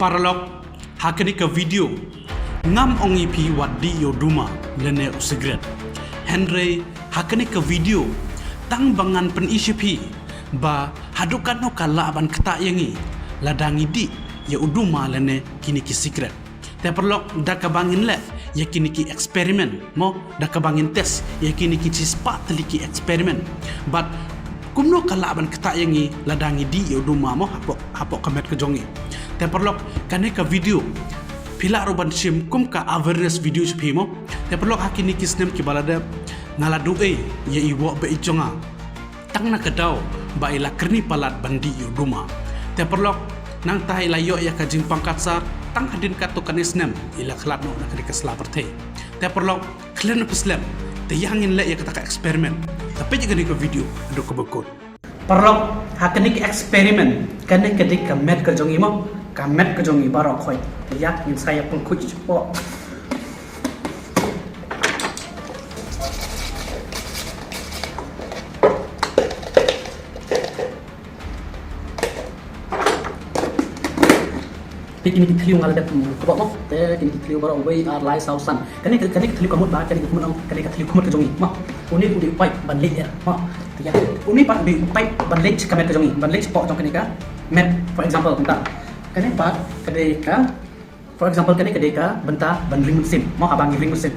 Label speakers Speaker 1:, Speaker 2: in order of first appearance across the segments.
Speaker 1: Paralog hakani ka video ngam ongi pi wadi yo duma lene usigret Henry hakani ka video tang bangan pen pi ba hadukan no kala ban kata yangi ladangi di ya uduma lene kini ki secret te perlok da ka bangin le ya kini ki eksperimen mo da ka bangin tes ya kini ki cispat li eksperimen but kumno kala ban kata yangi ladangi di ya uduma mo hapok kamet ke jongi te perlok kane ka video pila roban sim kum ka awareness video mo te perlok hakini ki snem ki balada ngaladu ya iwo be ijonga tang na kadau ba ila kerni palat bandi yu duma te perlok nang tahi layo ya ka jimpang katsar tang hadin ka to kanisnem ila khalat no na kri ka slaperte te perlok klen peslem te yangin le ya ka eksperimen tapi juga ni ko video ado ko bekot perlok hakani ki eksperimen kane kedik ka met ka jongi mo ka met ka jongi barok khoi ya in saya pun kuj po kini kita lihat ada kebab mo, kini kita lihat baru way lai sausan. Kini kita lihat kamut bah, kini kita lihat kamut kejongi. Mo, uni pipe banlik ya. Mo, tiga. Uni pipe banlik kamet kejongi. Banlik pok jong kini ka. Met, for example, bentar. Kini part kedeka, for example kini kedeka bentar bandling musim. Mo abang ring musim.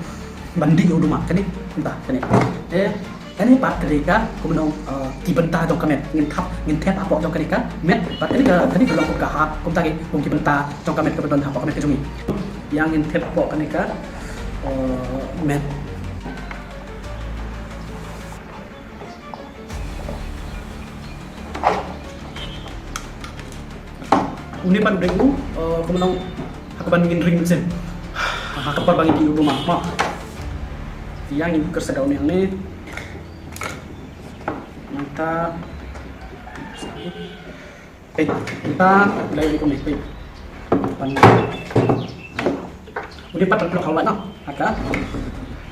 Speaker 1: Bandi uduma. Kini bentar kini. Kini part kedeka, kemudian kibenta jong kamet ngin tap apa jong kedeka met. Part kini belum buka hap. Tagi kibenta jong kamet kebetulan apa kamet kejongi. Yang ngin tap apa kedeka met. Uni pan brengu kemudian aku bandingin ring mesin. Aku bangin di rumah. Mak. Yang ini kerja daun yang ini. Mantap. Kita lagi komik. Pan. Uni pan kalau kawan nak. Agak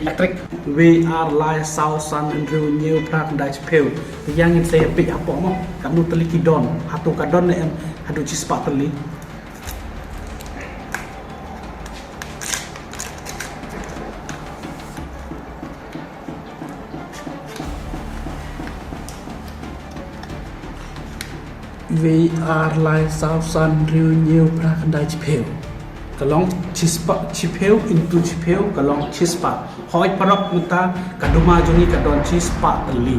Speaker 1: elektrik. We are live south sun and new paradise pale. Yang ini saya pick apa mo? Kamu teliki don. Hatu kadon ni hadu cispat teli. We are live south sun new paradise pale. Kalong cispat cipeu into cipeu kalong cispat. Hoi parok muta kaduma jongi kadon cispat teli.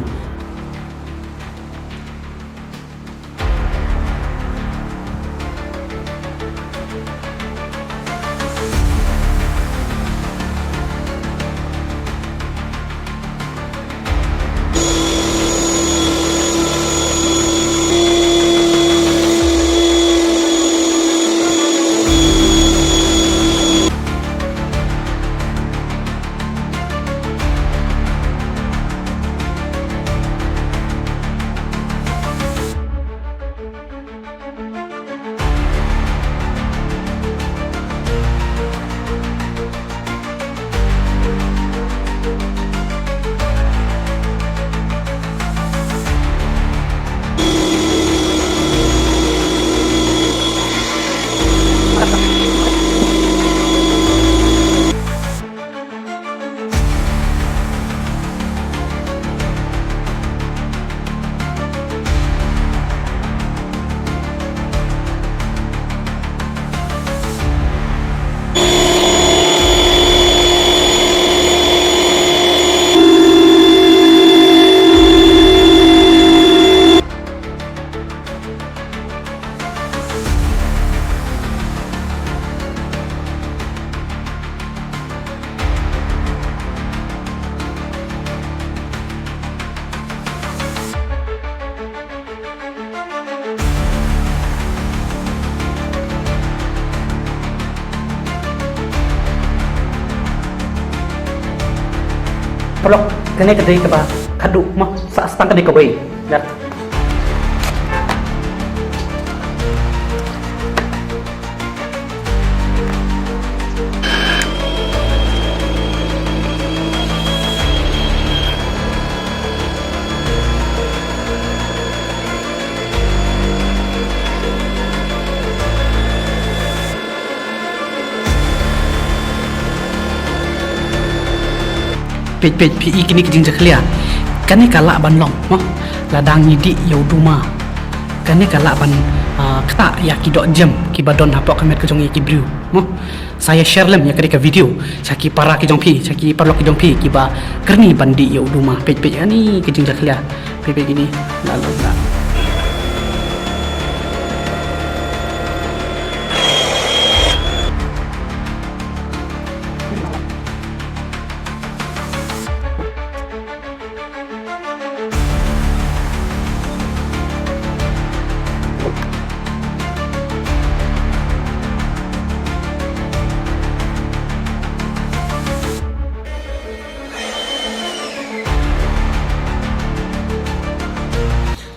Speaker 1: Pelok kene kedai ke ba kaduk mah sa stang kedai ke bae. Lihat. pej PI kini kejing jaklia kani kalak ban long mo ladang ngidi yauduma kani kalak ban kata ya kidok jam ki badon hapok kamet ke jong ki bru mo saya share lem ya ke video saki para ki jong pi saki parlok ki jong pi ki ba kerni bandi yauduma pej ani kejing jaklia pej gini lalu lah.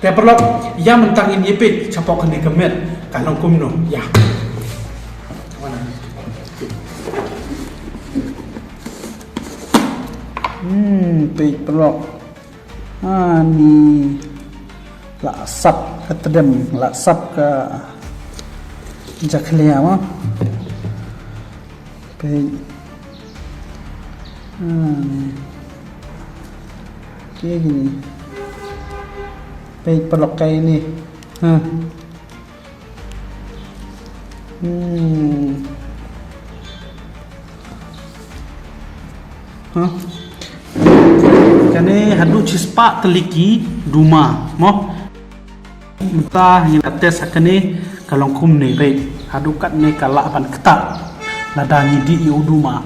Speaker 1: แต่ปลอกย่ามันตั้งอินยิปิดเฉพาะคนในกระเม็ดการลงกุมหนุ่มยาปิดปลอกนี่ละซับกระเด็มละซับก็จะเคลียร์มั้งปิดนี่กี่นี่pej pelok kayak ini kane hadu cispa teliki duma mo mentah yang ates akane kalong kum ne pej hadu kat ne kalak pan ketak lada ngidi yu duma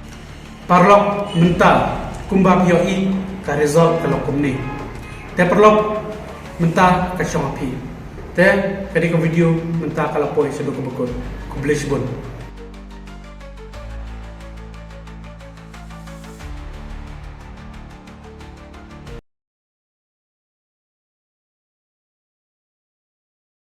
Speaker 1: parlok mentah kumbab yoi ka resolve kalong kum ne te parlok mentah ka syong api te kadi ko video mentah kala poi sedo ko bakon ko bless bon